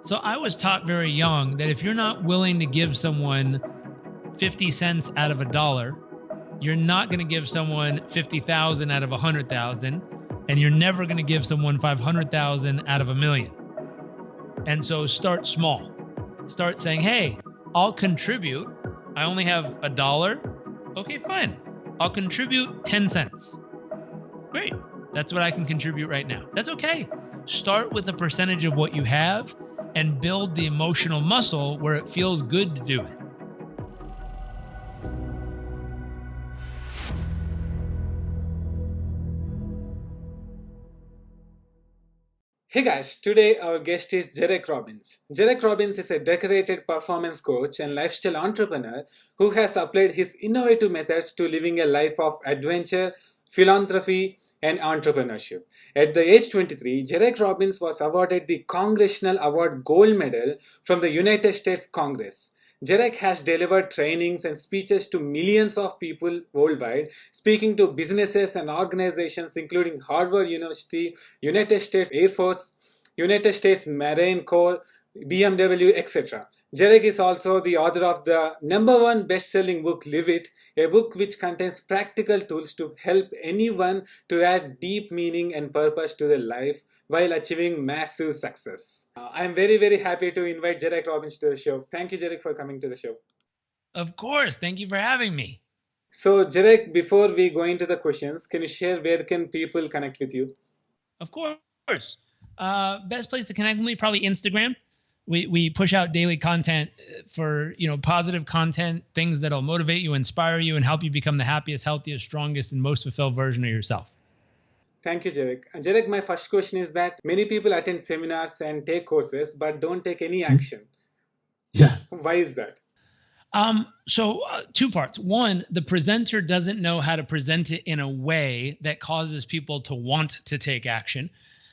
So I was taught very young that if you're not willing to give someone 50 cents out of $1, you're not going to give someone 50,000 out of 100,000, and you're never going to give someone 500,000 out of a million. And so start small. Start saying, hey, I'll contribute. I only have $1. Okay, fine. I'll contribute 10 cents. Great. That's what I can contribute right now. That's okay. Start with a percentage of what you have and build the emotional muscle where it feels good to do it. Hey guys, today our guest is JAIREK Robbins. JAIREK Robbins is a decorated performance coach and lifestyle entrepreneur who has applied his innovative methods to living a life of adventure, philanthropy, and entrepreneurship. At the age 23, JAIREK Robbins was awarded the Congressional Award Gold Medal from the United States Congress. JAIREK has delivered trainings and speeches to millions of people worldwide, speaking to businesses and organizations including Harvard University, United States Air Force, United States Marine Corps, BMW, etc. JAIREK is also the author of the #1 best-selling book, Live It, a book which contains practical tools to help anyone to add deep meaning and purpose to their life while achieving massive success. I'm very, very happy to invite JAIREK Robbins to the show. Thank you, JAIREK, for coming to the show. Of course. Thank you for having me. So, JAIREK, before we go into the questions, can you share where can people connect with you? Of course. Best place to connect with me, probably Instagram. We push out daily content for, positive content, things that'll motivate you, inspire you, and help you become the happiest, healthiest, strongest, and most fulfilled version of yourself. Thank you, JAIREK. JAIREK, my first question is that many people attend seminars and take courses, but don't take any action. Yeah. Why is that? So two parts. One, the presenter doesn't know how to present it in a way that causes people to want to take action.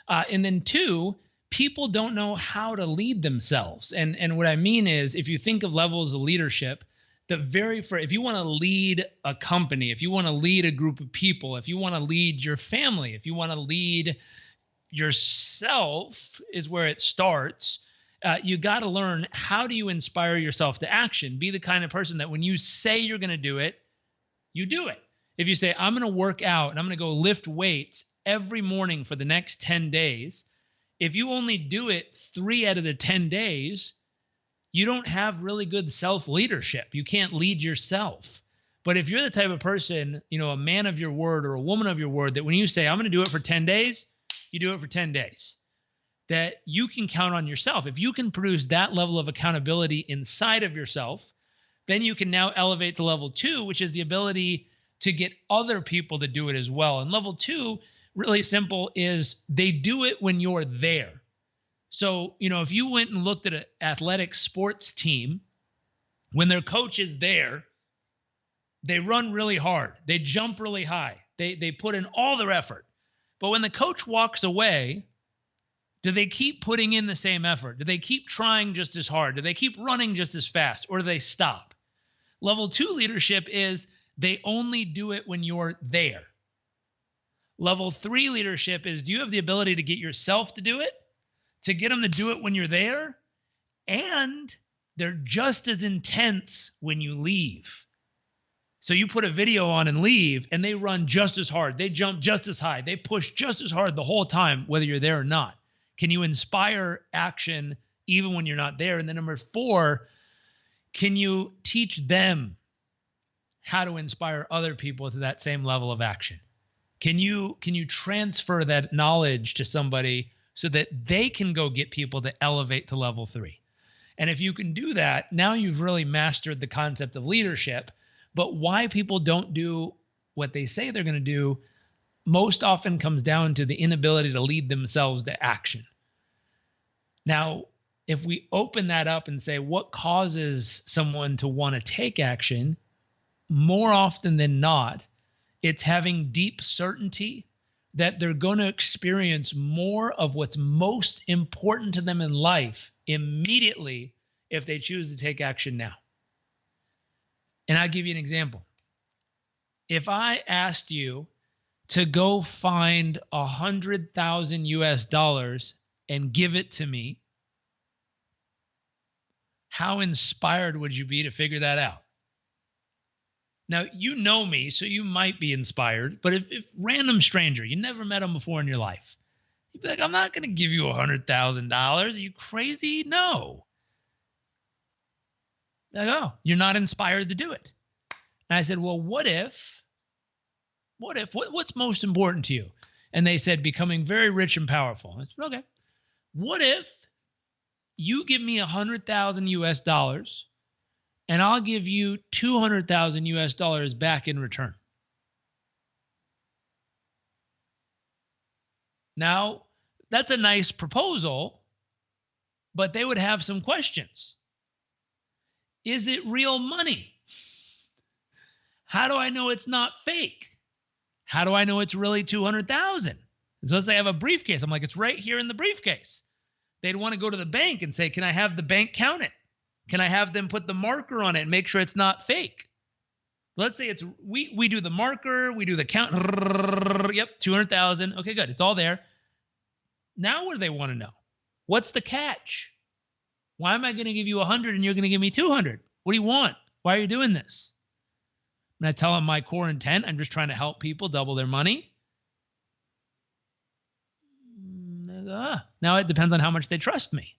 And then two, people don't know how to lead themselves. And what I mean is, if you think of levels of leadership, if you want to lead a company, if you want to lead a group of people, if you want to lead your family, if you want to lead yourself, is where it starts. You got to learn, how do you inspire yourself to action? Be the kind of person that when you say you're going to do it, you do it. If you say, I'm going to work out and I'm going to go lift weights every morning for the next 10 days, if you only do it 3 out of the 10 days, you don't have really good self-leadership. You can't lead yourself. But if you're the type of person, a man of your word or a woman of your word, that when you say, I'm going to do it for 10 days, you do it for 10 days. That you can count on yourself. If you can produce that level of accountability inside of yourself, then you can now elevate to level 2, which is the ability to get other people to do it as well. And level 2, really simple, is they do it when you're there. So, if you went and looked at an athletic sports team, when their coach is there, they run really hard. They jump really high. They put in all their effort. But when the coach walks away, do they keep putting in the same effort? Do they keep trying just as hard? Do they keep running just as fast? Or do they stop? Level 2 leadership is they only do it when you're there. Level 3 leadership is, do you have the ability to get yourself to do it, to get them to do it when you're there, and they're just as intense when you leave. So you put a video on and leave, and they run just as hard. They jump just as high. They push just as hard the whole time, whether you're there or not. Can you inspire action even when you're not there? And then number 4, can you teach them how to inspire other people to that same level of action? Can you transfer that knowledge to somebody so that they can go get people to elevate to level 3? And if you can do that, now you've really mastered the concept of leadership. But why people don't do what they say they're going to do most often comes down to the inability to lead themselves to action. Now, if we open that up and say, what causes someone to want to take action, more often than not, it's having deep certainty that they're going to experience more of what's most important to them in life immediately if they choose to take action now. And I'll give you an example. If I asked you to go find $100,000 and give it to me, how inspired would you be to figure that out? Now, you know me, so you might be inspired, but if random stranger, you never met him before in your life, you'd be like, I'm not going to give you $100,000. Are you crazy? No. Like, oh, you're not inspired to do it. And I said, well, what's most important to you? And they said, becoming very rich and powerful. I said, okay. What if you give me $100,000 US and I'll give you $200,000 US back in return? Now, that's a nice proposal, but they would have some questions. Is it real money? How do I know it's not fake? How do I know it's really 200,000? So let's say I have a briefcase. I'm like, it's right here in the briefcase. They'd want to go to the bank and say, can I have the bank count it? Can I have them put the marker on it and make sure it's not fake? Let's say it's we do the marker, we do the count. Yep, 200,000. Okay, good. It's all there. Now what do they want to know? What's the catch? Why am I going to give you 100 and you're going to give me 200? What do you want? Why are you doing this? And I tell them my core intent. I'm just trying to help people double their money. Now it depends on how much they trust me.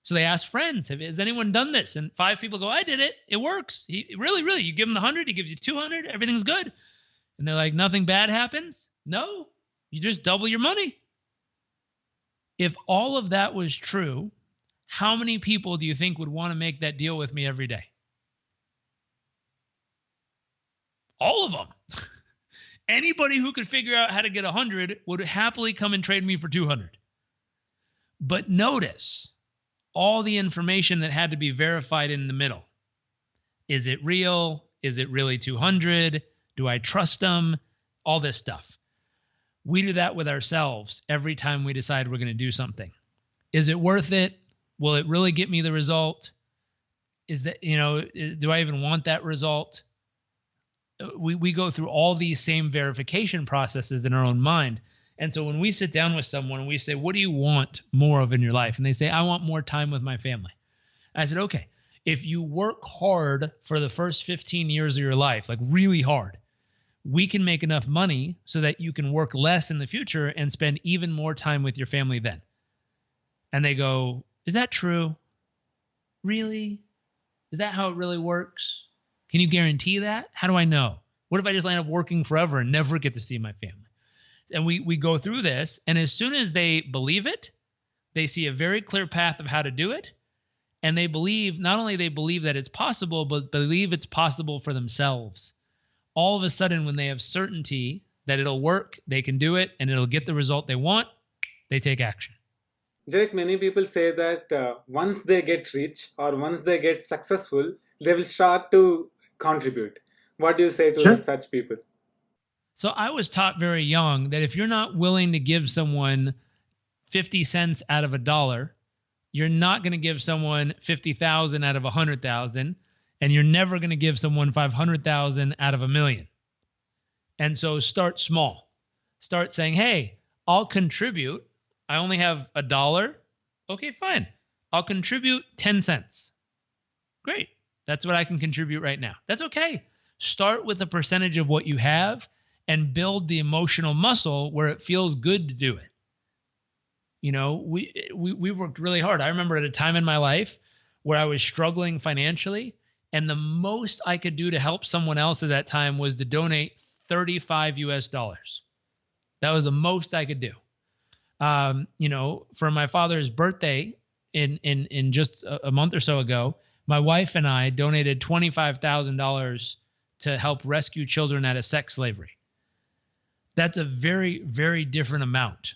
So they ask friends, has anyone done this? And 5 people go, I did it. It works. Really, you give him the 100, he gives you 200, everything's good. And they're like, nothing bad happens? No, you just double your money. If all of that was true, how many people do you think would want to make that deal with me every day? All of them. Anybody who could figure out how to get 100 would happily come and trade me for 200. But notice all the information that had to be verified in the middle. Is it real? Is it really 200? Do I trust them? All this stuff. We do that with ourselves every time we decide we're going to do something. Is it worth it? Will it really get me the result? Is that, do I even want that result? We go through all these same verification processes in our own mind. And so when we sit down with someone and we say, what do you want more of in your life? And they say, I want more time with my family. I said, okay, if you work hard for the first 15 years of your life, like really hard, we can make enough money so that you can work less in the future and spend even more time with your family then. And they go, is that true? Really? Is that how it really works? Can you guarantee that? How do I know? What if I just end up working forever and never get to see my family? And we go through this, and as soon as they believe it, they see a very clear path of how to do it, and they believe, not only they believe that it's possible, but believe it's possible for themselves. All of a sudden, when they have certainty that it'll work, they can do it, and it'll get the result they want, they take action. JAIREK, many people say that once they get rich or once they get successful, they will start to contribute. What do you say to such people? So I was taught very young that if you're not willing to give someone 50 cents out of $1, you're not going to give someone 50,000 out of 100,000, and you're never going to give someone 500,000 out of 1,000,000. And so start small. Start saying, hey, I'll contribute. I only have $1. Okay, fine. I'll contribute 10 cents. Great. That's what I can contribute right now. That's okay. Start with a percentage of what you have and build the emotional muscle where it feels good to do it. We worked really hard. I remember at a time in my life where I was struggling financially, and the most I could do to help someone else at that time was to donate $35 US. That was the most I could do. For my father's birthday in just a month or so ago, my wife and I donated $25,000 to help rescue children out of sex slavery. That's a very, very different amount.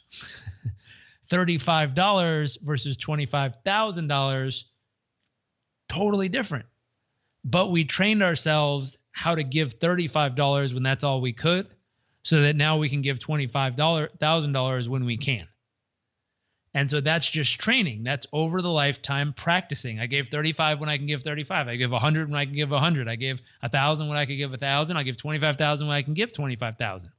$35 versus $25,000, totally different. But we trained ourselves how to give $35 when that's all we could, so that now we can give $25,000 when we can. And so that's just training. That's over the lifetime practicing. I gave 35 when I can give 35. I give 100 when I can give 100. I gave 1,000 when I can give 1,000. I give 25,000 when I can give 25,000.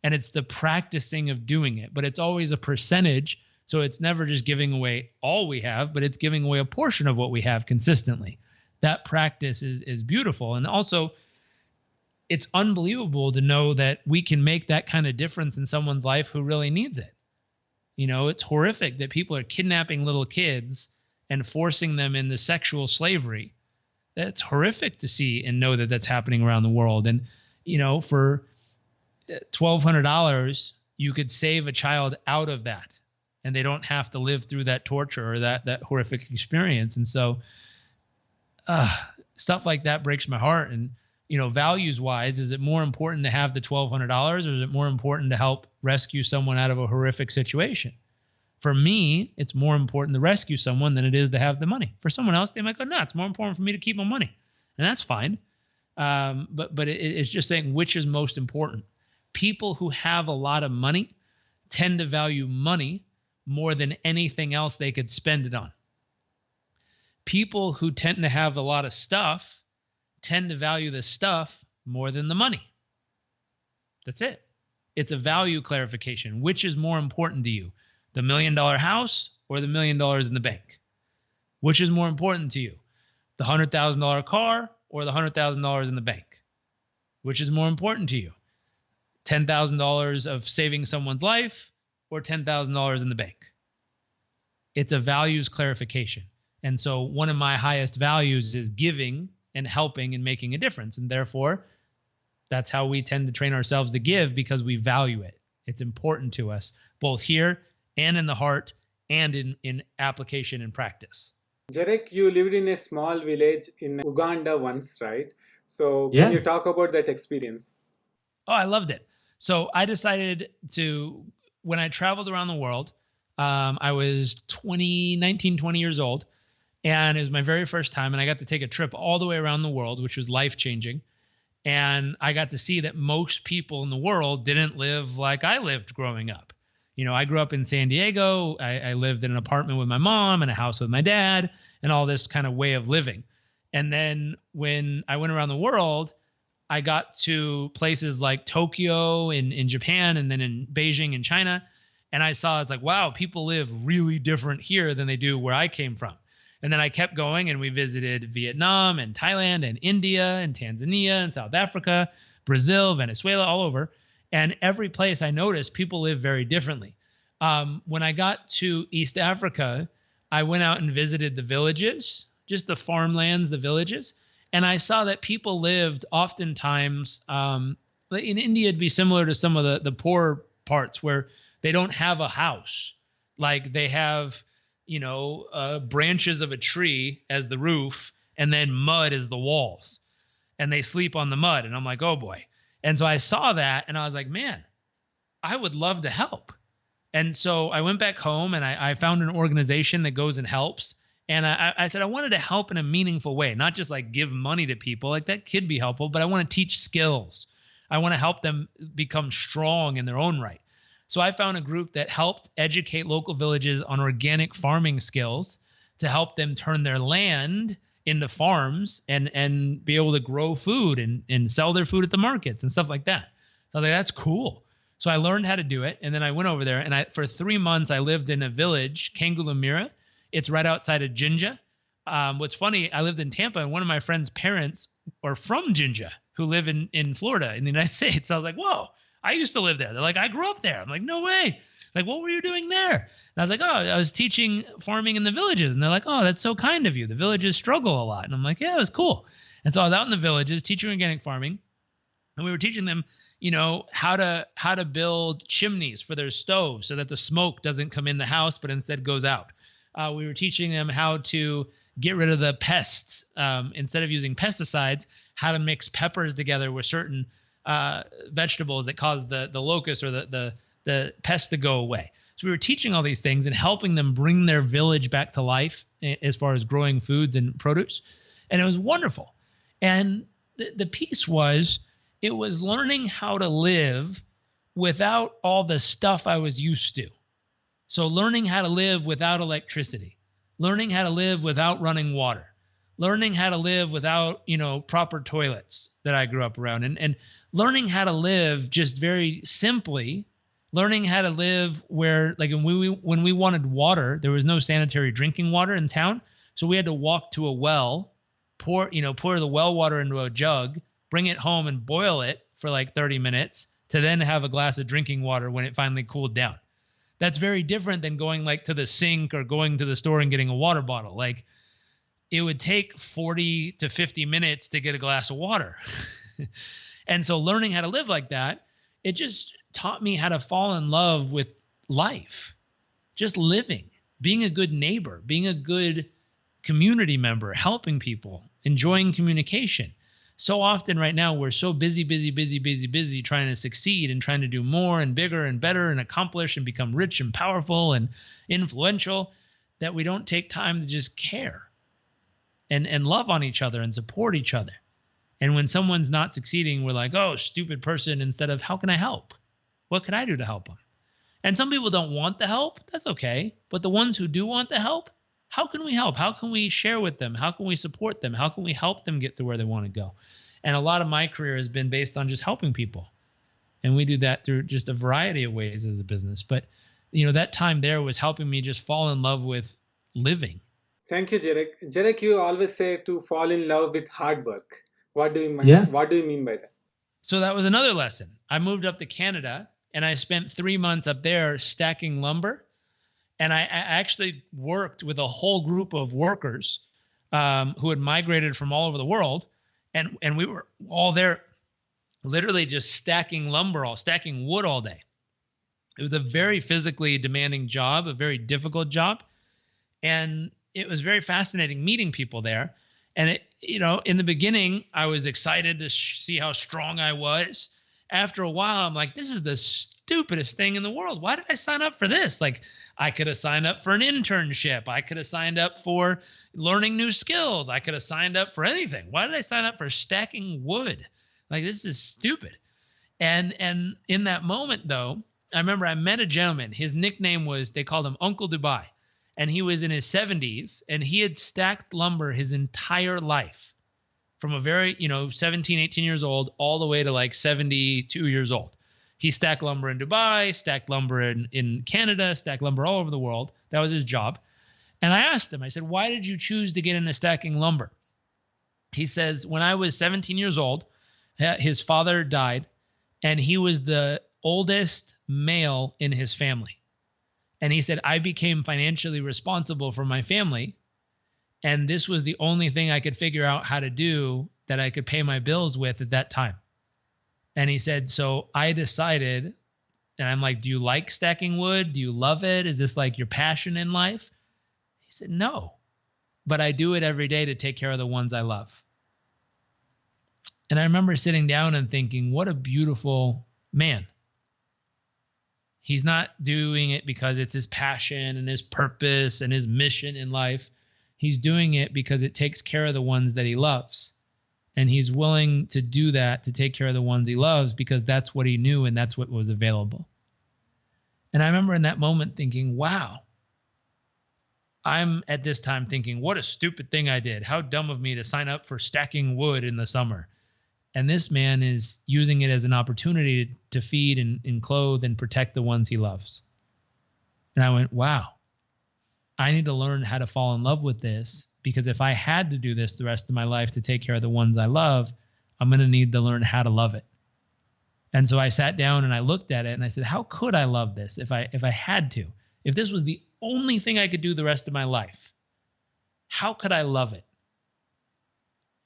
And it's the practicing of doing it, but it's always a percentage So it's never just giving away all we have, but it's giving away a portion of what we have consistently. That practice is beautiful. And also, it's unbelievable to know that we can make that kind of difference in someone's life who really needs it. You know, it's horrific that people are kidnapping little kids and forcing them into sexual slavery. That's horrific to see and know that that's happening around the world. And, you know, for $1,200, you could save a child out of that, and they don't have to live through that torture or that horrific experience. And so stuff like that breaks my heart. And, you know, values wise, is it more important to have the $1,200, or is it more important to help rescue someone out of a horrific situation? For me, it's more important to rescue someone than it is to have the money. For someone else, they might go, no, it's more important for me to keep my money. And that's fine. But it's just saying which is most important. People who have a lot of money tend to value money more than anything else they could spend it on. People who tend to have a lot of stuff tend to value the stuff more than the money. That's it. It's a value clarification. Which is more important to you? The $1 million house or the $1 million in the bank? Which is more important to you? The $100,000 car or the $100,000 in the bank? Which is more important to you? $10,000 of saving someone's life or $10,000 in the bank? It's a values clarification. And so one of my highest values is giving and helping and making a difference. And therefore, that's how we tend to train ourselves to give, because we value it. It's important to us, both here and in the heart and in application and practice. JAIREK, you lived in a small village in Uganda once, right? So can you talk about that experience? Oh, I loved it. So I decided to, when I traveled around the world, I was 19, 20 years old, and it was my very first time, and I got to take a trip all the way around the world, which was life-changing. And I got to see that most people in the world didn't live like I lived growing up. You know, I grew up in San Diego. I lived in an apartment with my mom and a house with my dad and all this kind of way of living. And then when I went around the world, I got to places like Tokyo in Japan, and then in Beijing in China. And I saw, it's like, wow, people live really different here than they do where I came from. And then I kept going, and we visited Vietnam and Thailand and India and Tanzania and South Africa, Brazil, Venezuela, all over. And every place I noticed, people live very differently. When I got to East Africa, I went out and visited the villages, just the farmlands, the villages. And I saw that people lived oftentimes, in India, it'd be similar to some of the poor parts where they don't have a house. Like they have, you know, branches of a tree as the roof, and then mud as the walls. And they sleep on the mud. And I'm like, oh boy. And so I saw that, and I was like, man, I would love to help. And so I went back home, and I found an organization that goes and helps. And I said I wanted to help in a meaningful way, not just like give money to people. Like that could be helpful, but I want to teach skills. I want to help them become strong in their own right. So I found a group that helped educate local villages on organic farming skills to help them turn their land into farms and be able to grow food and sell their food at the markets and stuff like that. So I was like, that's cool. So I learned how to do it. And then I went over there, and for 3 months, I lived in a village, Kangulumira. It's right outside of Jinja. What's funny, I lived in Tampa, and one of my friend's parents are from Jinja, who live in Florida, in the United States. So I was like, whoa, I used to live there. They're like, I grew up there. I'm like, no way. Like, what were you doing there? And I was like, oh, I was teaching farming in the villages. And they're like, oh, that's so kind of you. The villages struggle a lot. And I'm like, yeah, it was cool. And so I was out in the villages teaching organic farming, and we were teaching them, you know, how to build chimneys for their stoves so that the smoke doesn't come in the house, but instead goes out. We were teaching them how to get rid of the pests. Instead of using pesticides, how to mix peppers together with certain vegetables that cause the locust or the pests to go away. So we were teaching all these things and helping them bring their village back to life as far as growing foods and produce. And it was wonderful. And the piece was, it was learning how to live without all the stuff I was used to. So learning how to live without electricity, learning how to live without running water, learning how to live without, you know, proper toilets that I grew up around, and learning how to live just very simply Learning how to live where, like when we wanted water, there was no sanitary drinking water in town. So we had to walk to a well, pour the well water into a jug, bring it home and boil it for like 30 minutes to then have a glass of drinking water when it finally cooled down. That's very different than going like to the sink or going to the store and getting a water bottle. Like it would take 40 to 50 minutes to get a glass of water. And so learning how to live like that, it just taught me how to fall in love with life, just living, being a good neighbor, being a good community member, helping people, enjoying communication. So often right now, we're so busy trying to succeed and trying to do more and bigger and better and accomplish and become rich and powerful and influential that we don't take time to just care and love on each other and support each other. And when someone's not succeeding, we're like, oh, stupid person, instead of how can I help? What can I do to help them? And some people don't want the help. That's okay. But the ones who do want the help, how can we help? How can we share with them? How can we support them? How can we help them get to where they want to go? And a lot of my career has been based on just helping people. And we do that through just a variety of ways as a business. But, that time there was helping me just fall in love with living. Thank you, JAIREK. JAIREK, you always say to fall in love with hard work. What do you mean? Yeah. What do you mean by that? So that was another lesson. I moved up to Canada and I spent 3 months up there stacking lumber. And I actually worked with a whole group of workers who had migrated from all over the world. And we were all there literally just stacking wood all day. It was a very physically demanding job, a very difficult job. And it was very fascinating meeting people there. And in the beginning, I was excited to see how strong I was. After a while, I'm like, this is the stupidest thing in the world. Why did I sign up for this? Like, I could have signed up for an internship. I could have signed up for learning new skills. I could have signed up for anything. Why did I sign up for stacking wood? Like, this is stupid. And in that moment, though, I remember I met a gentleman. His nickname was, they called him Uncle Dubai. And he was in his 70s, and he had stacked lumber his entire life from a very, 17, 18 years old all the way to like 72 years old. He stacked lumber in Dubai, stacked lumber in Canada, stacked lumber all over the world. That was his job. And I asked him, I said, why did you choose to get into stacking lumber? He says, when I was 17 years old, his father died, and he was the oldest male in his family. And he said, I became financially responsible for my family. And this was the only thing I could figure out how to do that I could pay my bills with at that time. And he said, so I decided, and I'm like, do you like stacking wood? Do you love it? Is this like your passion in life? He said, no, but I do it every day to take care of the ones I love. And I remember sitting down and thinking, what a beautiful man. He's not doing it because it's his passion and his purpose and his mission in life. He's doing it because it takes care of the ones that he loves. And he's willing to do that, to take care of the ones he loves, because that's what he knew and that's what was available. And I remember in that moment thinking, wow, I'm at this time thinking, what a stupid thing I did. How dumb of me to sign up for stacking wood in the summer. And this man is using it as an opportunity to feed and clothe and protect the ones he loves. And I went, wow, I need to learn how to fall in love with this, because if I had to do this the rest of my life to take care of the ones I love, I'm going to need to learn how to love it. And so I sat down and I looked at it and I said, how could I love this if I had to? If this was the only thing I could do the rest of my life, how could I love it?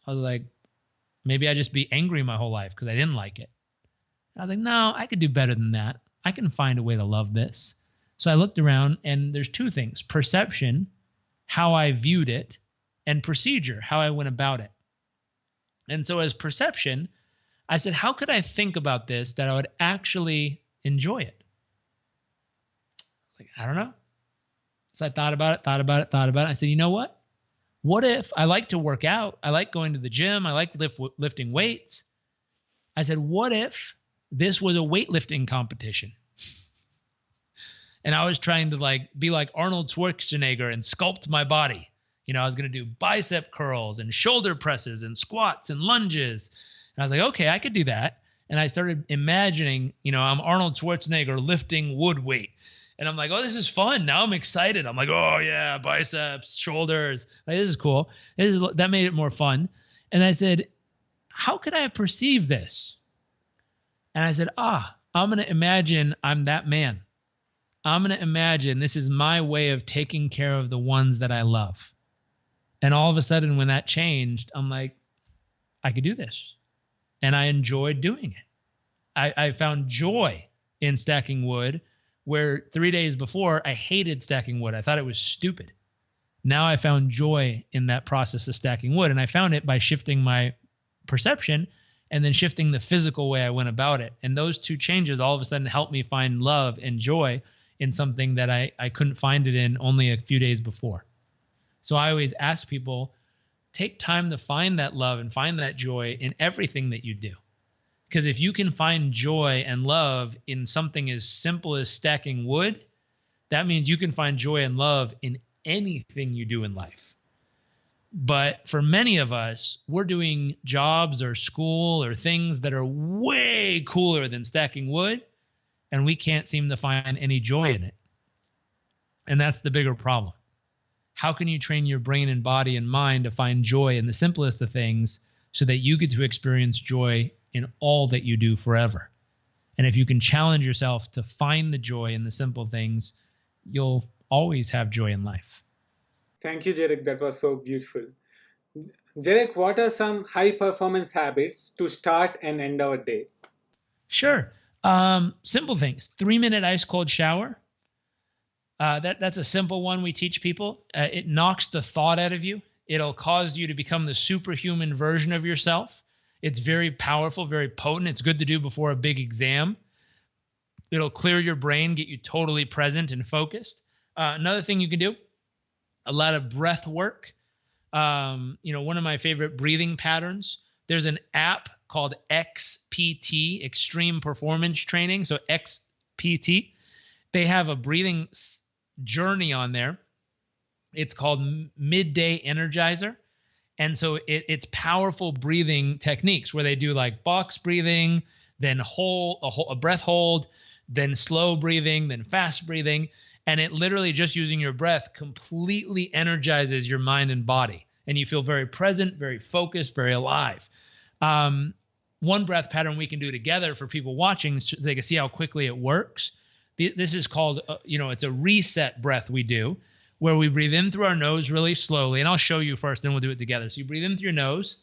I was like, maybe I'd just be angry my whole life because I didn't like it. And I was like, no, I could do better than that. I can find a way to love this. So I looked around, and there's two things: perception, how I viewed it, and procedure, how I went about it. And so as perception, I said, how could I think about this that I would actually enjoy it? Like, I don't know. So I thought about it. I said, you know what? What if I like to work out? I like going to the gym. I like lifting weights. I said, what if this was a weightlifting competition? And I was trying to be like Arnold Schwarzenegger and sculpt my body. I was going to do bicep curls and shoulder presses and squats and lunges. And I was like, okay, I could do that. And I started imagining, I'm Arnold Schwarzenegger lifting wood weight. And I'm like, oh, this is fun. Now I'm excited. I'm like, oh yeah, biceps, shoulders. Like, this is cool. That made it more fun. And I said, how could I perceive this? And I said, I'm going to imagine I'm that man. I'm going to imagine this is my way of taking care of the ones that I love. And all of a sudden, when that changed, I'm like, I could do this. And I enjoyed doing it. I found joy in stacking wood, where 3 days before I hated stacking wood. I thought it was stupid. Now I found joy in that process of stacking wood. And I found it by shifting my perception and then shifting the physical way I went about it. And those two changes all of a sudden helped me find love and joy in something that I couldn't find it in only a few days before. So I always ask people, take time to find that love and find that joy in everything that you do. Because if you can find joy and love in something as simple as stacking wood, that means you can find joy and love in anything you do in life. But for many of us, we're doing jobs or school or things that are way cooler than stacking wood, and we can't seem to find any joy in it. And that's the bigger problem. How can you train your brain and body and mind to find joy in the simplest of things so that you get to experience joy in all that you do forever? And if you can challenge yourself to find the joy in the simple things, you'll always have joy in life. Thank you, JAIREK. That was so beautiful. JAIREK, what are some high performance habits to start and end our day? Sure. Simple things. 3-minute ice cold shower. That's a simple one we teach people. It knocks the thought out of you. It'll cause you to become the superhuman version of yourself. It's very powerful, very potent. It's good to do before a big exam. It'll clear your brain, get you totally present and focused. Another thing you can do, a lot of breath work. One of my favorite breathing patterns. There's an app called XPT, Extreme Performance Training. So XPT, they have a breathing journey on there. It's called Midday Energizer. And so it's powerful breathing techniques where they do like box breathing, then a breath hold, then slow breathing, then fast breathing. And it literally just using your breath completely energizes your mind and body. And you feel very present, very focused, very alive. One breath pattern we can do together for people watching so they can see how quickly it works. This is called, it's a reset breath we do, where we breathe in through our nose really slowly. And I'll show you first, then we'll do it together. So you breathe in through your nose.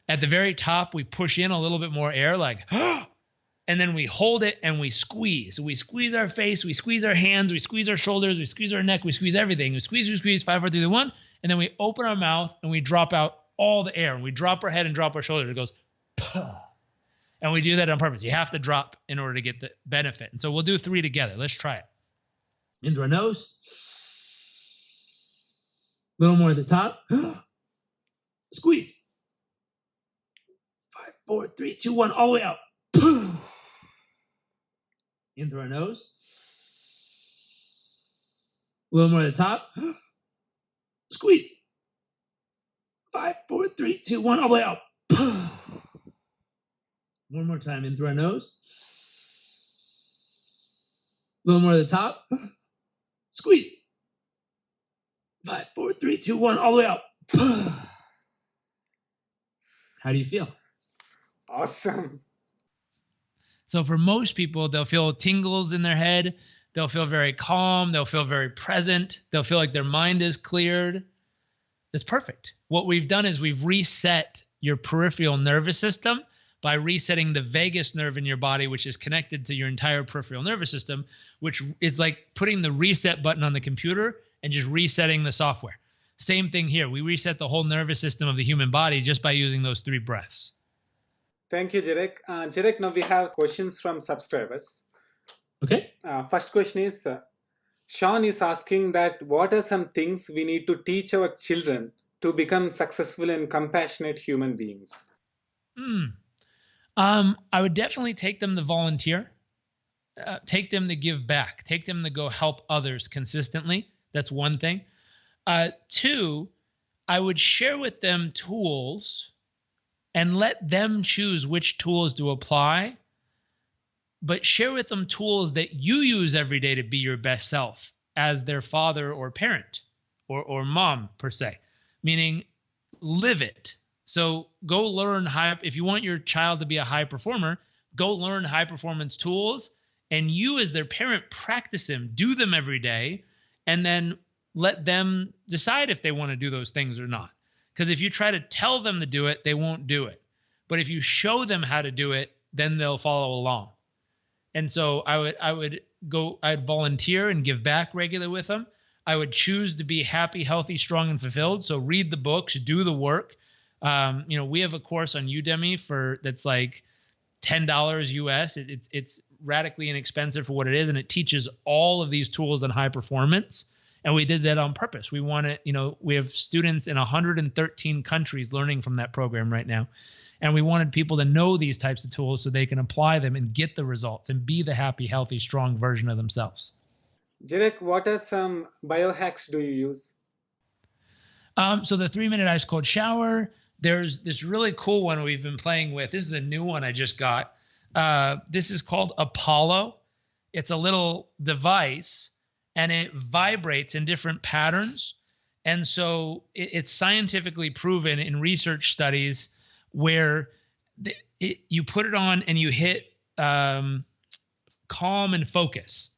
At the very top, we push in a little bit more air, like, and then we hold it and we squeeze. So we squeeze our face, we squeeze our hands, we squeeze our shoulders, we squeeze our neck, we squeeze everything. We squeeze, 5, 4, 3, 2, 1. And then we open our mouth and we drop out all the air. And we drop our head and drop our shoulders. It goes, puh. And we do that on purpose. You have to drop in order to get the benefit. And so we'll do 3 together. Let's try it. In through our nose. A little more at the top. Squeeze. 5, 4, 3, 2, 1. All the way out. In through our nose. A little more at the top. Squeeze. 5, 4, 3, 2, 1. All the way out. One more time. In through our nose. A little more at the top. Squeeze. 5, 4, 3, 2, 1. All the way out. How do you feel? Awesome. So for most people, they'll feel tingles in their head. They'll feel very calm. They'll feel very present. They'll feel like their mind is cleared. It's perfect. What we've done is we've reset your peripheral nervous system by resetting the vagus nerve in your body, which is connected to your entire peripheral nervous system, which is like putting the reset button on the computer and just resetting the software. Same thing here. We reset the whole nervous system of the human body just by using those 3 breaths. Thank you, JAIREK. JAIREK, now we have questions from subscribers. Okay. First question is, Sean is asking that what are some things we need to teach our children to become successful and compassionate human beings? I would definitely take them to volunteer, take them to give back, take them to go help others consistently. That's one thing. 2, I would share with them tools and let them choose which tools to apply, but share with them tools that you use every day to be your best self as their father or parent or mom per se, meaning live it. So go learn if you want your child to be a high performer, go learn high performance tools, and you as their parent practice them, do them every day, and then let them decide if they want to do those things or not. Because if you try to tell them to do it, they won't do it. But if you show them how to do it, then they'll follow along. And so I'd volunteer and give back regularly with them. I would choose to be happy, healthy, strong, and fulfilled. So read the books, do the work. We have a course on Udemy that's like $10 US. It's radically inexpensive for what it is, and it teaches all of these tools on high performance. And we did that on purpose. We want to, we have students in 113 countries learning from that program right now. And we wanted people to know these types of tools so they can apply them and get the results and be the happy, healthy, strong version of themselves. JAIREK, what are some biohacks do you use? So the 3-minute ice cold shower, there's this really cool one we've been playing with. This is a new one I just got. This is called Apollo. It's a little device and it vibrates in different patterns. And so it's scientifically proven in research studies where you put it on and you hit calm and focus,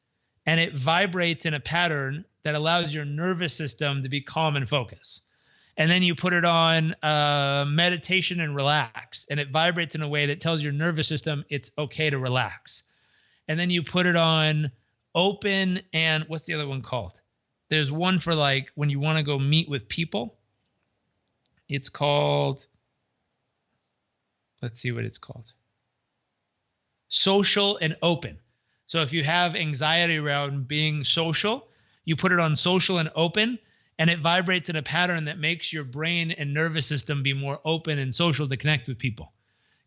and it vibrates in a pattern that allows your nervous system to be calm and focus. And then you put it on meditation and relax, and it vibrates in a way that tells your nervous system it's okay to relax. And then you put it on open, and what's the other one called? There's one for like when you want to go meet with people. It's called, let's see what it's called. Social and open. So if you have anxiety around being social, you put it on social and open, and it vibrates in a pattern that makes your brain and nervous system be more open and social to connect with people.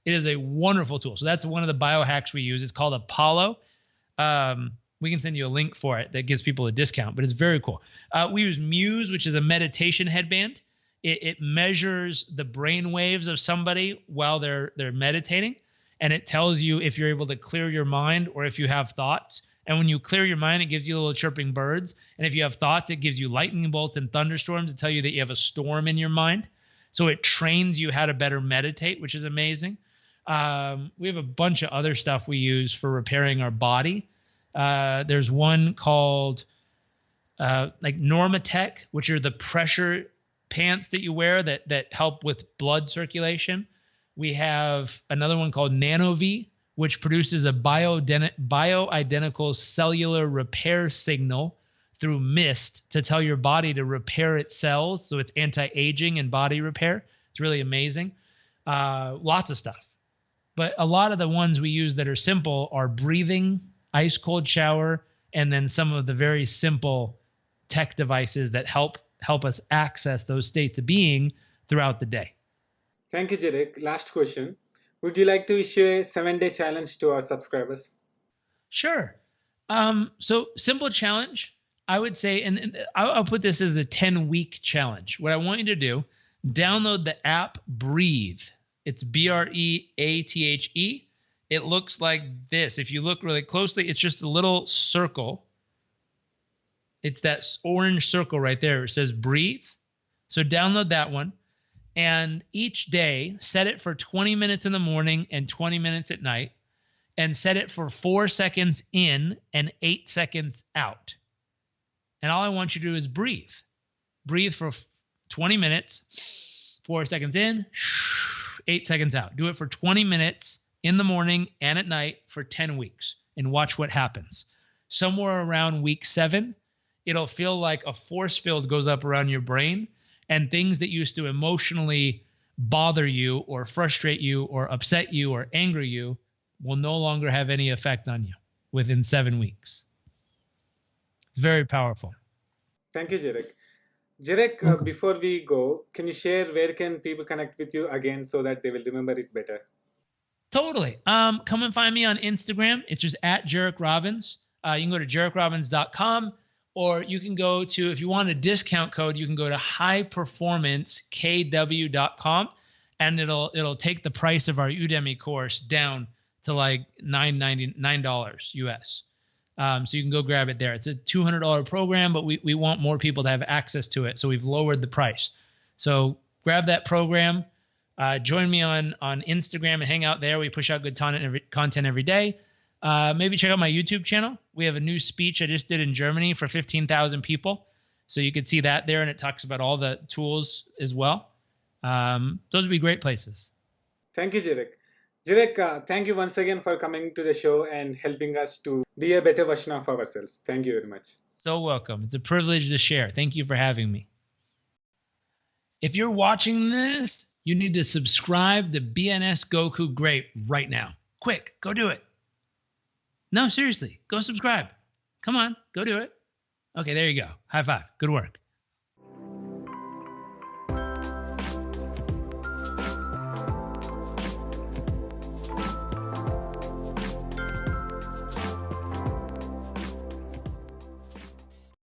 It is a wonderful tool. So that's one of the biohacks we use. It's called Apollo. We can send you a link for it that gives people a discount, but it's very cool. We use Muse, which is a meditation headband. It measures the brain waves of somebody while they're meditating, and it tells you if you're able to clear your mind or if you have thoughts. And when you clear your mind, it gives you little chirping birds. And if you have thoughts, it gives you lightning bolts and thunderstorms to tell you that you have a storm in your mind. So it trains you how to better meditate, which is amazing. We have a bunch of other stuff we use for repairing our body. There's one called like Normatec, which are the pressure pants that you wear that help with blood circulation. We have another one called NanoV, which produces a bioidentical cellular repair signal through mist to tell your body to repair its cells. So it's anti-aging and body repair. It's really amazing. Lots of stuff. But a lot of the ones we use that are simple are breathing, ice cold shower, and then some of the very simple tech devices that help us access those states of being throughout the day. Thank you, JAIREK. Last question. Would you like to issue a 7-day challenge to our subscribers? Sure. So simple challenge, I would say, and I'll put this as a 10-week challenge. What I want you to do, download the app Breathe. It's BREATHE. It looks like this. If you look really closely, it's just a little circle. It's that orange circle right there. It says Breathe. So download that one. And each day, set it for 20 minutes in the morning and 20 minutes at night. And set it for 4 seconds in and 8 seconds out. And all I want you to do is breathe. Breathe for 20 minutes, 4 seconds in, 8 seconds out. Do it for 20 minutes in the morning and at night for 10 weeks and watch what happens. Somewhere around week 7, it'll feel like a force field goes up around your brain, and things that used to emotionally bother you or frustrate you or upset you or anger you will no longer have any effect on you within 7 weeks. It's very powerful. Thank you, JAIREK. JAIREK, before we go, can you share where can people connect with you again so that they will remember it better? Totally. Come and find me on Instagram. It's just at JAIREK Robbins. You can go to JAIREKRobbins.com, or you can go to, if you want a discount code, you can go to highperformancekw.com. and it'll take the price of our Udemy course down to like $9 US. So you can go grab it there. It's a $200 program, but we want more people to have access to it. So we've lowered the price. So grab that program. Join me on Instagram and hang out there. We push out good content every day. Maybe check out my YouTube channel. We have a new speech I just did in Germany for 15,000 people. So you can see that there, and it talks about all the tools as well. Those would be great places. Thank you, JAIREK. JAIREK, thank you once again for coming to the show and helping us to be a better version of ourselves. Thank you very much. So welcome. It's a privilege to share. Thank you for having me. If you're watching this, you need to subscribe to BNS Goku Great right now. Quick, go do it. No, seriously, go subscribe. Come on, go do it. Okay, there you go. High five. Good work.